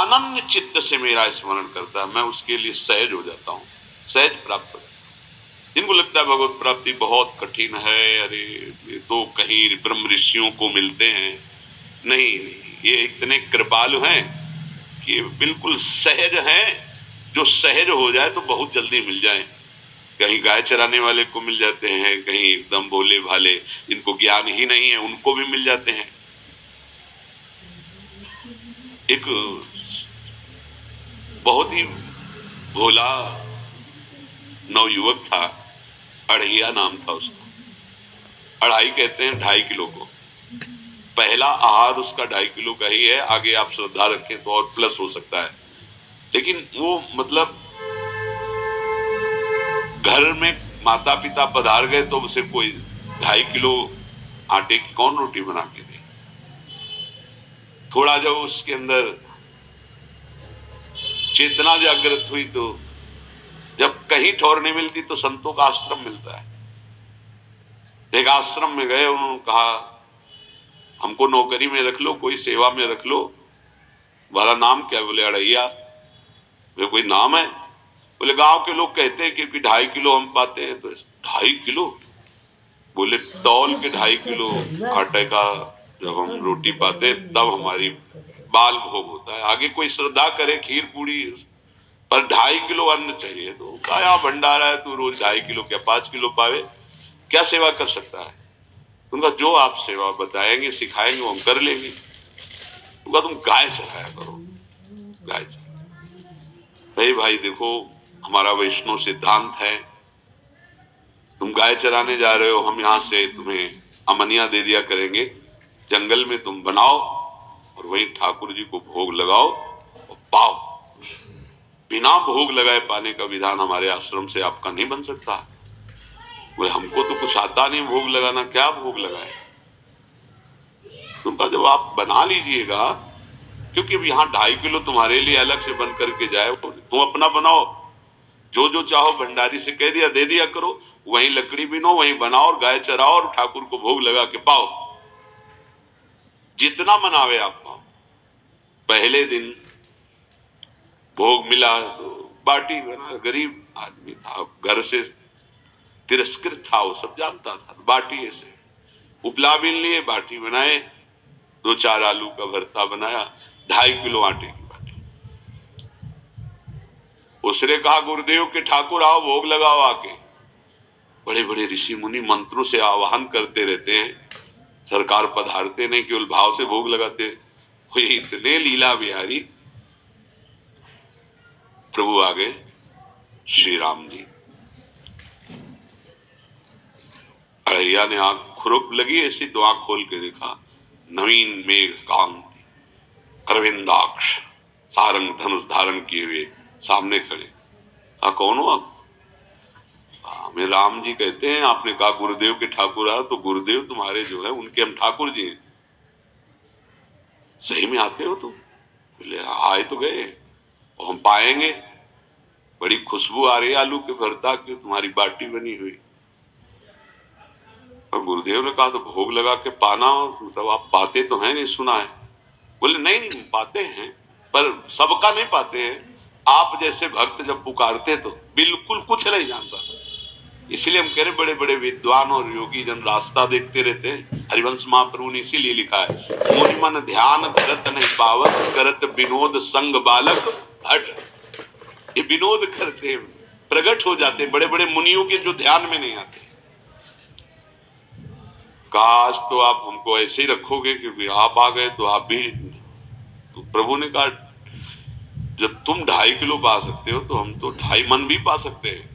अनन्य चित्त से मेरा स्मरण करता है, मैं उसके लिए सहज हो जाता हूँ, सहज प्राप्त हो जाता हूँ। जिनको लगता है भगवत प्राप्ति बहुत कठिन है, अरे ये तो कहीं ब्रह्म ऋषियों को मिलते हैं, नहीं, ये इतने कृपालु हैं कि बिल्कुल सहज हैं। जो सहज हो जाए तो बहुत जल्दी मिल जाए। कहीं गाय चराने वाले को मिल जाते हैं, कहीं एकदम भोले भाले जिनको ज्ञान ही नहीं है उनको भी मिल जाते हैं। एक बहुत ही भोला नवयुवक था, अढ़िया नाम था उसका। अढ़ाई कहते हैं 2.5 किलो को। पहला आहार उसका 2.5 किलो का ही है, आगे आप श्रद्धा रखें तो और प्लस हो सकता है। लेकिन वो मतलब घर में माता पिता पधार गए तो उसे कोई 2.5 किलो आटे की कौन रोटी बना के दे। थोड़ा जब उसके अंदर चेतना जागृत हुई तो जब कहीं ठौर नहीं मिलती तो संतों का आश्रम मिलता है। एक आश्रम में गए, उन्होंने कहा हमको नौकरी में रख लो, कोई सेवा में रख लो। वाला नाम क्या? बोले अढ़ैया। वे कोई नाम है? बोले गांव के लोग कहते हैं क्योंकि 2.5 किलो हम पाते हैं। तो 2.5 किलो? बोले तौल के 2.5 किलो आटे का जब हम रोटी पाते हैं तब हमारी बाल भोग होता है। आगे कोई श्रद्धा करे खीर पूड़ी, पर 2.5 किलो अन्न चाहिए। तो काया भंडारा है, तू रोज 2.5 किलो क्या 5 किलो पावे, क्या सेवा कर सकता है? उनका जो आप सेवा बताएंगे सिखाएंगे वो हम कर लेंगे। उनका तुम गाय चराया करो, गाय चराया। भाई देखो, हमारा वैष्णव सिद्धांत है, तुम गाय चराने जा रहे हो, हम यहां से तुम्हें अमनिया दे दिया करेंगे, जंगल में तुम बनाओ और वहीं ठाकुर जी को भोग लगाओ और पाओ। बिना भोग लगाए पाने का विधान हमारे आश्रम से आपका नहीं बन सकता। बोले हमको तो कुछ आता नहीं भोग लगाना, क्या भोग लगाए? तुमका जब आप बना लीजिएगा, क्योंकि यहाँ 2.5 किलो तुम्हारे लिए अलग से बन करके जाए, तुम अपना बनाओ, जो जो चाहो भंडारी से कह दिया दे दिया करो, वहीं लकड़ी बिनो, वहीं बनाओ और गाय चराओ और ठाकुर को भोग लगा के पाओ। जितना मनावे आप पाओ। पहले दिन भोग मिला तो बाटी बना, गरीब आदमी था, घर से तिरस्कृत था, वो सब जानता था। बाटी ऐसे उपला बिन लिए, बाटी बनाए, 2-4 आलू का भरता बनाया, 2.5 किलो आटे की बाटी। उसने कहा गुरुदेव के ठाकुर आओ भोग लगाओ आके। बड़े बड़े ऋषि मुनि मंत्रों से आवाहन करते रहते हैं, सरकार पधारते नहीं, केवल भाव से भोग लगाते। इतने लीला बिहारी प्रभु आ गए, श्री राम जी। अढ़ैया ने आंख खुरुक लगी ऐसी तो आंख खोल के देखा, नवीन मेघ कांति, अरविंदाक्ष, सारंग धनुष धारण किए हुए सामने खड़े। कौन हो आप? हमें राम जी कहते हैं। आपने कहा गुरुदेव के ठाकुर आ, तो गुरुदेव तुम्हारे जो है उनके हम ठाकुर जी हैं। सही में आते हो तुम? बोले आए तो गए और हम पाएंगे। बड़ी खुशबू आ रही है आलू के भरता की, तुम्हारी बाटी बनी हुई। और गुरुदेव ने कहा तो भोग लगा के पाना, मतलब आप पाते तो हैं, नहीं सुना है? बोले नहीं नहीं पाते हैं, पर सबका नहीं पाते हैं। आप जैसे भक्त जब पुकारते तो बिल्कुल कुछ नहीं जानता था। इसीलिए हम कह रहे बड़े बड़े विद्वान और योगी जन रास्ता देखते रहते हैं। हरिवंश महाप्रभु ने इसीलिए लिखा है, मुनि मन ध्यान धरत नहीं पावत, करत विनोद संग बालक हट। ये विनोद करते प्रकट हो जाते बड़े बड़े मुनियों के जो ध्यान में नहीं आते। काश तो आप हमको ऐसे ही रखोगे, क्योंकि आप आ गए तो आप भी, तो प्रभु ने कहा जब तुम 2.5 किलो पा सकते हो तो हम तो 2.5 मन भी पा सकते हैं।